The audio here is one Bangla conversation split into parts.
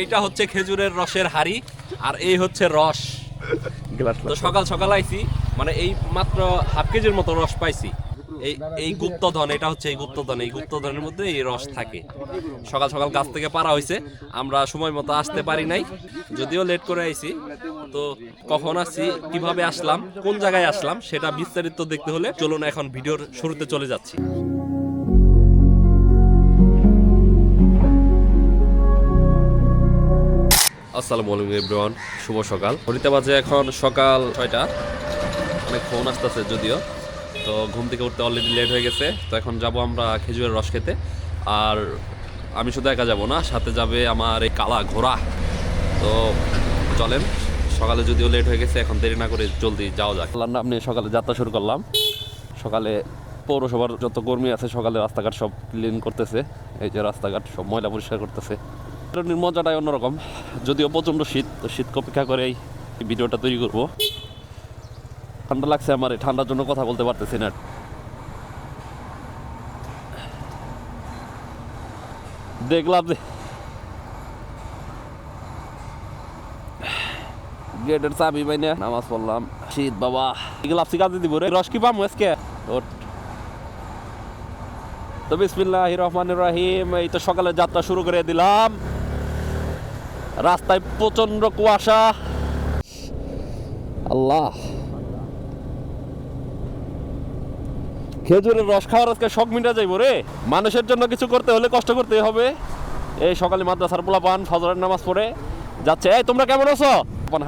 এইটা হচ্ছে খেজুরের রসের হাড়ি আর এই হচ্ছে রস। তো সকাল সকাল আইছি, মানে এই মাত্র হাফ কেজির মতো রস পাইছি। এই গুপ্তধন, এটা হচ্ছে এই গুপ্তধন, এই গুপ্তধনের মধ্যে এই রস থাকে। সকাল সকাল গাছ থেকে পারা হয়েছে, আমরা সময় মতো আসতে পারি নাই, যদিও লেট করে আইছি। তো কখন আসছি, কিভাবে আসলাম, কোন জায়গায় আসলাম, সেটা বিস্তারিত দেখতে হলে চলুন এখন ভিডিওর শুরুতে চলে যাচ্ছি। আসসালামু আলাইকুম এভরিওয়ান, শুভ সকাল। ঘড়িতে বাজে এখন সকাল 6টা, অনেক ফোন আসতেছে যদিও। তো ঘুম থেকে উঠতে অলরেডি লেট হয়ে গেছে। তো এখন যাব আমরা খেজুরের রস খেতে। আর আমি শুধু একা যাব না, সাথে যাবে আমার এই কালা ঘোড়া। তো চলেন, সকালে যদিও লেট হয়ে গেছে, এখন দেরি না করে জলদি যাওয়া যাক। আপনি সকালে যাত্রা শুরু করলাম। সকালে পৌরসভার যত কর্মী আছে সকালে রাস্তাঘাট সব ক্লিন করতেছে। এই যে রাস্তাঘাট সব ময়লা পরিষ্কার করতেছে। মজাটাই অন্যরকম, যদিও প্রচণ্ড শীত। তো শীতকে অপেক্ষা করে এই ভিডিওটা তৈরি করব। ঠান্ডা লাগছে আমার, এই ঠান্ডার জন্য কথা বলতে পারতেছি না। দেখলাম যে গেটের চাবি পাই না, নামাজ পড়লাম। শীত বাবা, এগুলো কাজে দিব রে। রস কি পাম আজকে? তো বিসমিল্লাহির রহমানির রহিম। এই তো সকালে যাত্রা শুরু করে দিলাম। রাস্তায় প্রচন্ড কুয়াশা। আল্লাহ, খেজুরের রস খাওয়ার আজকে শখ মিটা যাইব রে। মানুষের জন্য কিছু করতে হলে কষ্ট করতে হবে। এই সকালে মাদ্রাসার পোলাপান ফজরের নামাজ পড়ে যাচ্ছে। এই তোমরা কেমন আছো?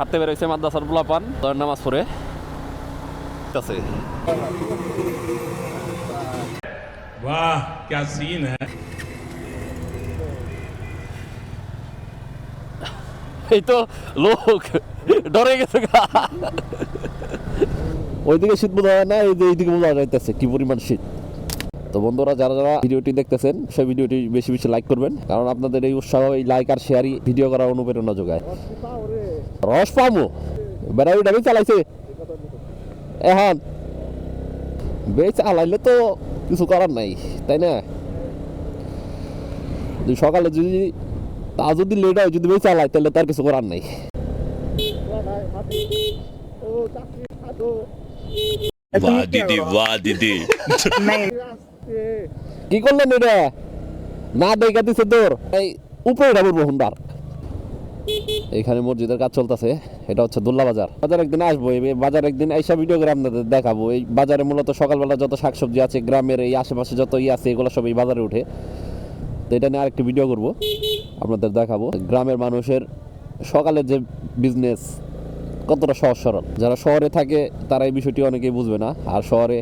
হাঁটতে বেরোইছে মাদ্রাসার পোলাপান ফজরের নামাজ পড়ে আছে। वाह क्या सीन है। এই তো লোক ডরে গেছে। ওইদিকে শীত বোঝা যায় না, এইদিকে বোঝা যাইতেছে কি পরিমাণ শীত। তো বন্ধুরা, যারা যারা ভিডিওটি দেখতেছেন সেই ভিডিওটি বেশি বেশি লাইক করবেন, কারণ আপনাদের এই উৎসাহ, এই লাইক আর শেয়ারই ভিডিও করার অনুপ্রেরণা যোগায়। রস পামো বেড়াই ডাবি চালাইছে এখন, বেশ চালাইলে তো কিছু করার নাই, তাই না? সকালে যদি তা যদি লেট হয়, যদি বেশ চালায়, তাহলে তার কিছু করার নাই। वाह दीदी वाह दीदी। কি করলেন এটা? না দেখা দিছে তোর এই উপরে ডাবুর বহুন্ডার। এখানে মসজিদের কাজ চলতেছে। এটা হচ্ছে দুল্লা বাজার। বাজার একদিন আসবো, এই বাজার একদিন এইসব ভিডিও করে আপনাদের দেখাবো। এই বাজারে মূলত সকালবেলা যত শাকসবজি আছে, গ্রামের এই আশেপাশে যত আছে, এগুলো সব এই বাজারে উঠে। তো এটা নিয়ে আরেকটি ভিডিও করবো, আপনাদের দেখাবো গ্রামের মানুষের সকালের যে বিজনেস কতটা সহজ সরল। যারা শহরে থাকে তারা এই বিষয়টি অনেকেই বুঝবে না। আর শহরে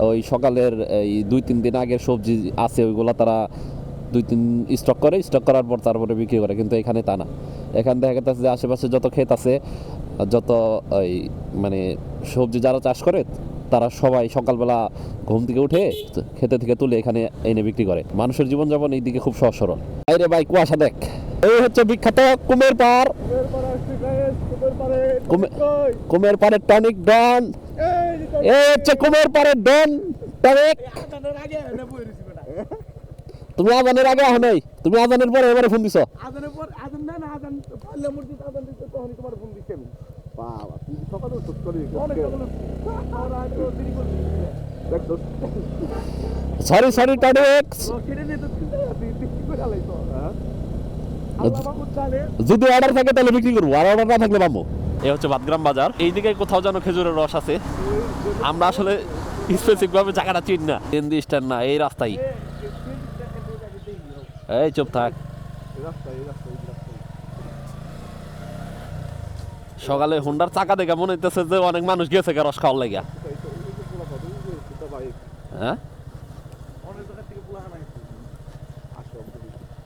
ওই সকালের এই 2-3 দিন আগের সবজি আছে, ওইগুলো তারা 2-3 স্টক করে, স্টক করার পর তারপরে বিক্রি করে। কিন্তু এখানে তা না। এখানে দেখা যাচ্ছে যে আশেপাশে যত ক্ষেত আছে, যত ওই মানে সবজি যারা চাষ করে, তারা সবাই সকালবেলা ঘুম থেকে উঠে খেতে থেকে তুলে এখানে এনে বিক্রি করে। মানুষের জীবনযাপন এই দিকে খুব সহজ সরল। আরে ভাই, কুয়াশা দেখ। এই হচ্ছে বিখ্যাত কুমের পাড়, কুমের পাড়ের টনিক ডন। এই হচ্ছে কুমের পাড়ের ডন টনিক। তুমি আজানের আগে আহ নাই, তুমি আজানের পরে এবারে ফোন দিছো। আজানের পর আজান না না আজান পারলে মসজিদ আজান দিতে তখনই তোমার ফোন দিছি আমি। বাবা তুমি সকালে উঠছ করে অনেক সকালে আর তো দেরি করবি দেখো। সরি সরি টনিক, কেটে নিতে দিতে করে আলাইছো। হ্যাঁ আল্লাহ মাহমুদ জানে, যদি অর্ডার থাকে তাহলে বিক্রি করবো, আর অর্ডার না থাকলে পাবো। এই হচ্ছে বাদগ্রাম বাজার। এইদিকে কোথাও যেন খেজুরের রস আছে। আমরা আসলে স্পেসিফিক ভাবে জায়গাটা চিনি না। হিন্দি স্ট্যান্ড না, এই রাস্তায়। এই চুপ থাক। সকালে হুন্ডার চাকা দেখে মনে হইতেছে যে অনেক মানুষ গেছে রস খাওয়ার লাগিয়া। হ্যাঁ,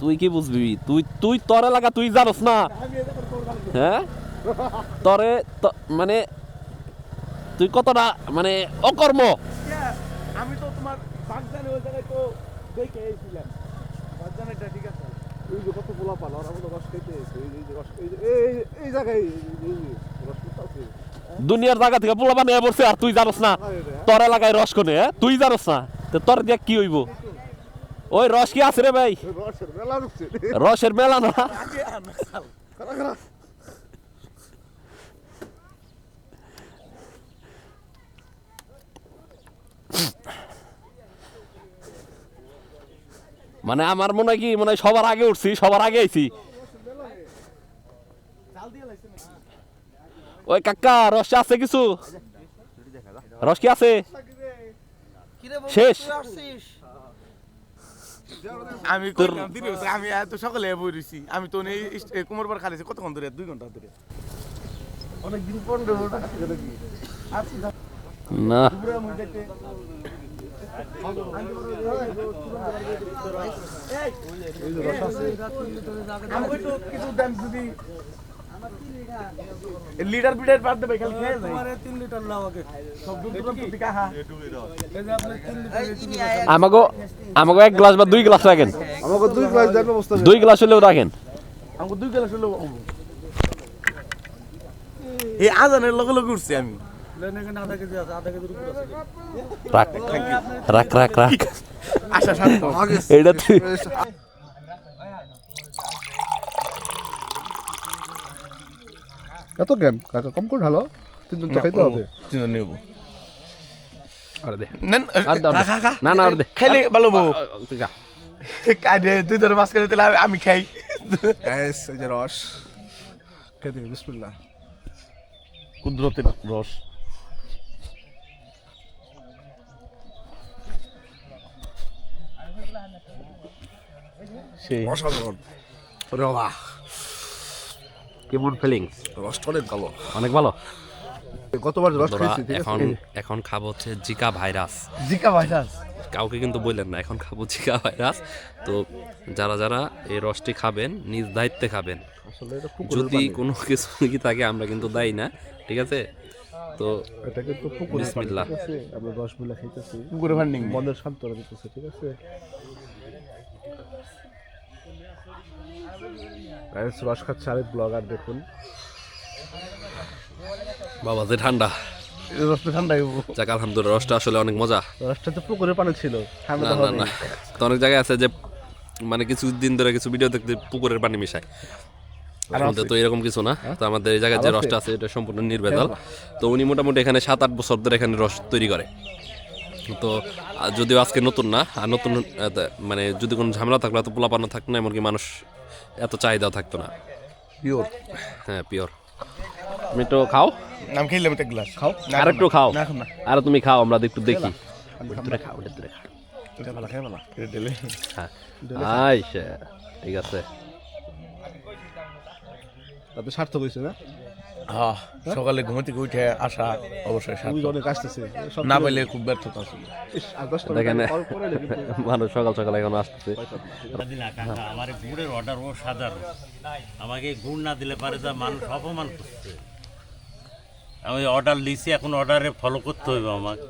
তুই কি বুঝবি? তুই তোর এলাকা তুই জানোস না। হ্যাঁ, তরে মানে তুই কতটা মানে অকর্ম। আমি তো তোমার বাগদানে ওই জায়গায় তো দেখে এসেছিলাম। বাগদানেটা ঠিক আছে, এই যে কত পোলা পাল ওরা বলে রস খেতে এসে, এই যে রস এই জায়গায় রস খেতে। দুনিয়ার জায়গা থেকে পোলা বানিয়ে পড়ছে আর তুই জানোস না তোর এলাকায় রস কোনে? তুই জানোস না, তো তোর দিয়া কি হইব? ওই রস কি আছে রে ভাই? রসের মেলা হচ্ছে রসের মেলা না? মানে আমার মনে হয় কি মনে হয় সবার আগে উঠছি, সবার আগে আইছি। ওই কাকা রস আছে কিছু? রস কি আছে? শেষ? আমি কইলাম দিনে হইছে, আমি এত সকালে বইছি আমি তো এই কোমর পার খালিছি কতক্ষণ ধরে 2 ঘন্টা ধরে অনেকদিন 15 টাকা করে কি না লিটার পিটার পার দেবে খালি খেয়ে যায় আমারে 3 লিটার নাও আগে সব দুধ তো দিকা হ্যাঁ এই যে আপনি 3 লিটার আমাগো আমাগো 1 গ্লাস বা 2 গ্লাস রাখেন। আমাকে 2 গ্লাস দেন ব্যবস্থা 2 গ্লাস হলেও রাখেন। আমাকে 2 গ্লাস হলো এই আজানের লগে লগে উঠছি আমি রাখ রাখ রাখ রাখ আশা শান্ত এইটা তুই এত কেন কাকা কম করে ঢালো 3 জন খাইতে হবে নেব আর দে নেন আর দাও খা খা না না আর দে খাইলে ভালো বউ তুই খা। কাজে তুই তোর মাছ করে দিলে আমি খাই গ্যাস এই যে রস খেতে বিসমিল্লাহ কুদরতের রস সেই অসাধারণ ওরে বাহ কেমন ফিলিংস? রসটা অনেক ভালো অনেক ভালো। গতবার রস বন্ধুরা, খেয়েছি ঠিক এখন আছে এখন খাবো হচ্ছে জিকা ভাইরাস। জিকা ভাইরাস কাউকে কিন্তু বললেন না, এখন খাবো জিকা ভাইরাস। তো যারা যারা এই রসটি খাবেন নিজ দায়িত্বে খাবেন, আসলে এটা পুকুরের যদি পানি। কোনো কিছু কি থাকে আমরা কিন্তু দায়ী না, ঠিক আছে? তো এটা কিন্তু পুকুরের পানি, বিসমিল্লাহ। ঠিক আছে আমরা রস মিলা খাইতেছি পুকুরে ফান্ডিং মনের শান্তনা দিতেছে ঠিক আছে গাইস রস খাচ্ছে আরেক ব্লগার দেখুন বাবা যে ঠান্ডা, এই রসটা ঠান্ডা হইব যাক আলহামদুলিল্লাহ, রসটা আসলে অনেক মজা। রসটা তো পুকুরের পানি ছিল ঠান্ডা না তো না হবেই। না, তো অনেক জায়গায় আছে যে মানে কিছু দিন ধরে কিছু ভিডিও দেখতে পুকুরের পানি মিশায়, আমাদের তো এরকম কিছু না। তো আমাদের এই জায়গায় যে রসটা আছে এটা সম্পূর্ণ নির্ভেজাল। তো উনি মোটামুটি এখানে 7-8 বছর ধরে এখানে রস তৈরি করে। তো যদিও আজকে নতুন না, আর নতুন মানে যদি কোনো ঝামেলা থাকলো এত পোলাপানো থাকতো না, এমনকি মানুষ এত চাহিদাও থাকতো না। পিওর হ্যাঁ পিওর। তুমি একটু খাও, নাম খেলাম একটা গ্লাস খাও আর একটু খাও, না এখন না আর তুমি খাও, আমরা একটু দেখি। এটা ভালো খাই ভালো এটা দিলে হ্যাঁ আচ্ছা ঠিক আছে। তাতে সার্থক হয়েছে না হ্যাঁ সকালে ঘুম থেকে উঠে আসা অবশ্যই তুমি সার্থক। অনেক আসতেছে না পাইলে খুব ব্যর্থতা ছিল দেখেন মানুষ সকাল সকাল এখন আসতেছে। দিলা কাকা আমার গুড়ের অর্ডার ও সাধারণ আমাকে গুড় না দিলে পারে যা মানুষ অপমান করছে। আমি অর্ডার লিছি, এখন অর্ডারে ফলো করতে হইবে আমাকে।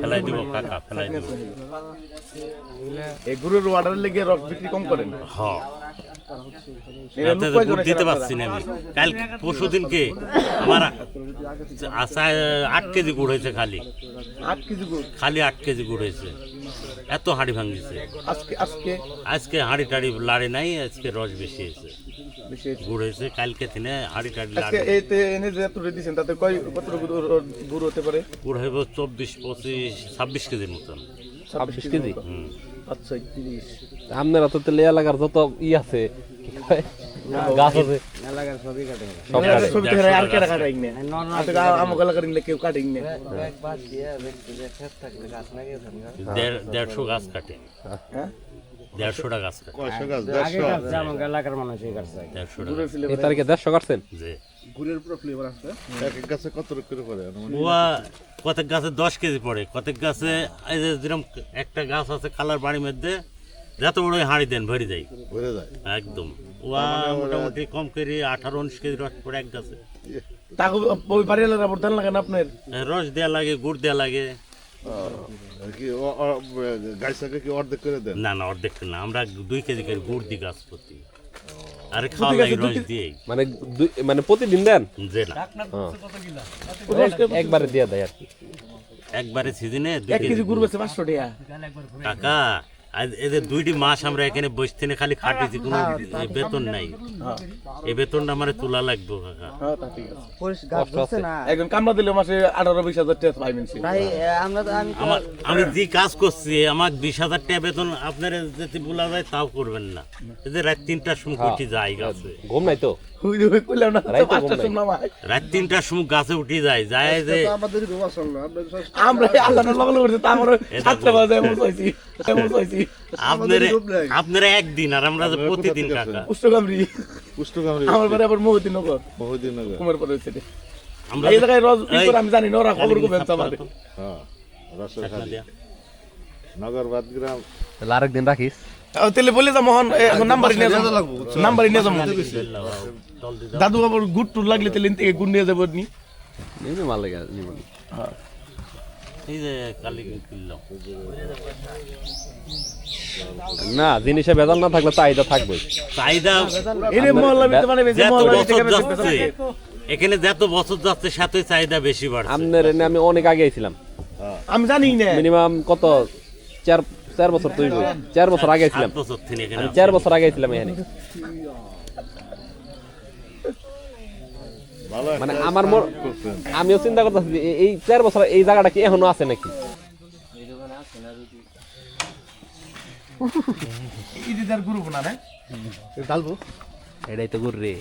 ফেলাই দিব কাকা, ফেলাই দিব। এই গুড়ের অর্ডার লেগে রস বিক্রি কম করেন হ্যাঁ এটা এতে লুকাই গুড় করে দিতে কেনা পারছি না আমি। কাল পরশু দিনকে আমার আশায় 8 কেজি গুড় হয়েছে, খালি 8 কেজি গুড় 8 কেজি গুড় হয়েছে। এত হাঁড়ি ভাঙিছে আজকে আজকে আজকে, হাঁড়ি টাড়ি লাড়ে নাই, আজকে রস বেশি হয়েছে, বেশি গুড় হয়েছে। কালকে দিনে হাঁড়ি টাড়ি আজকে লাড়ে এইতে এনে যে এত দিয়েছেন তাতে কত গুড় হতে পারে গুড় হইব 24, 25, 26 কেজির মতন। 26 কেজি? হুম। আচ্ছা 30 আপনারা তো তেলে এলাকার যত ই আছে কি কয়, গাছ আছে সব কাটে। ছবি তো আর কে রাখা রাখ না আতে আমক এলাকার ইনলে কেউ কাটিং না 150 গাছ কাটে, হ্যাঁ 150টা গাছ কাটে, 150টা। এই তারিখে 150 কাটছেন? যে গুড়ের পুরো ফ্লেভার আছে ওয়া কতক গাছে 10 কেজি পড়ে, কতক গাছে এই যে যেরকম একটা গাছ আছে কালার বাড়ির মধ্যে, যত বড় হাঁড়ি দেন ভরে যায় একদম। ওয়া মোটামুটি কম করে 18-19 কেজি রস পড়ে এক গাছে। তাকে ওই বাড়ি এলাকার বর্তমান লাগে না আপনার রস দেয়া লাগে, গুড় দেয়া লাগে। না না অর্ধেক না, আমরা 2 কেজি করে গুড় দিই গাছ প্রতি, আরে খাওয়া লাগে রস দিয়ে। মানে মানে প্রতিদিন দেন? যে না একবারে দিয়ে দেয় আর কি। একবারে সিজনে 2 1 কেজি গুড় বেচে 500 টাকা টাকা। আজ এদের 2টি মাস আমরা এখানে বসতে খালি খাটিছি, কোনো বেতন নাই। এই বেতনটা আমার তোলা লাগবে কাকা। হ্যাঁ তা ঠিক আছে। একজন কামলা দিলে মাসে 18-20 হাজার টাকা পাইবেন সে। আমি যে কাজ করছি আমার 20,000 টাকা বেতন আপনারা যদি বলা যায় তাও করবেন না। এই যে রাত 3টার সময় উঠি যায় গাছে, ঘুম নাই তো হুই হুই কইলাম না, 5টার সময় নামাই। রাত 3টার সময় গাছে উঠি যায় যে আমরা আল্লাহর লগল করতে তা আমরা 7টা বাজে এমন হইছি। আপনারা একদিন আর আমরা যে প্রতিদিন কাকা। পুষ্টকামরি আমার বাড়ি আবার মহদিনগর কুমার পরে হইছে রে। এই জায়গায় রোজ ই করে আমি জানি না, ওরা খবর করবেন তো আমাদের। তাহলে আরেকদিন রাখিস। তাহলে বলে যা মোহন নাম্বার নিয়ে যাবো, নাম্বার নিয়ে যাবো। দাদু আবার গুড় টুর লাগলে তাহলে থেকে গুড় নিয়ে যাবো নি। নিবি মাল লেগে নিবি। হ্যাঁ এই যে কালি কিনলাম না, জিনিসে ভেজাল না থাকলে চাহিদা থাকবে। চাহিদা এরে মহল্লা ভিতরে মানে বেশি যত মহল্লা বছর থেকে যাচ্ছে এখানে যত বছর যাচ্ছে সাথে চাহিদা বেশি বাড়ছে। আপনার এনে আমি অনেক আগে ছিলাম, আমি জানি না। মিনিমাম কত 4 বছর তুই 4 বছর আগে ছিলাম। 7 বছর থেকে এখানে আমি 4 বছর আগে ছিলাম এখানে। মানে আমার আমিও চিন্তা করতেছি যে এই 4 বছর এই জায়গাটা কি এখনো আছে নাকি। ইদিদার গ্রুপ না রে ডালবো এটাই তো ঘুরে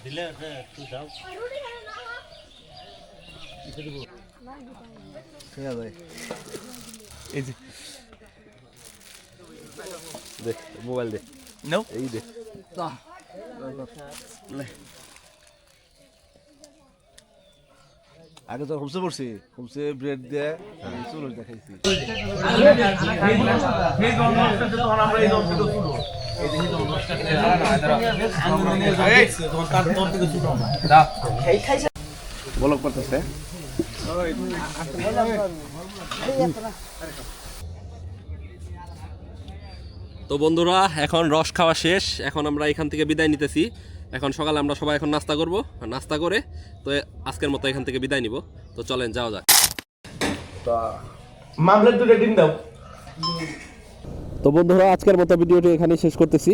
দিলে একটু দাও। এই যে দে মোবাইল দে নাও এই দে। আগে তো হোমসে পড়ছি, হোমসে ব্রেড দিয়ে চুল দেখাইছি। বলক করতেছে তো বন্ধুরা এখন রস খাওয়া শেষ, এখন আমরা এখান থেকে বিদায় নিতেছি। এখন সকালে আমরা সবাই এখন নাস্তা করব, নাস্তা করে তো আজকের মতো এখান থেকে বিদায় নিব। তো চলেন যাওয়া যাক। মামলার 2টা ডিম দাও। তো বন্ধুরা আজকের মতো ভিডিওটি এখানে শেষ করতেছি।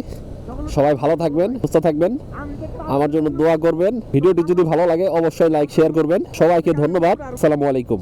সবাই ভালো থাকবেন, সুস্থ থাকবেন, আমার জন্য দোয়া করবেন। ভিডিওটি যদি ভালো লাগে অবশ্যই লাইক শেয়ার করবেন। সবাইকে ধন্যবাদ। আসসালামু আলাইকুম।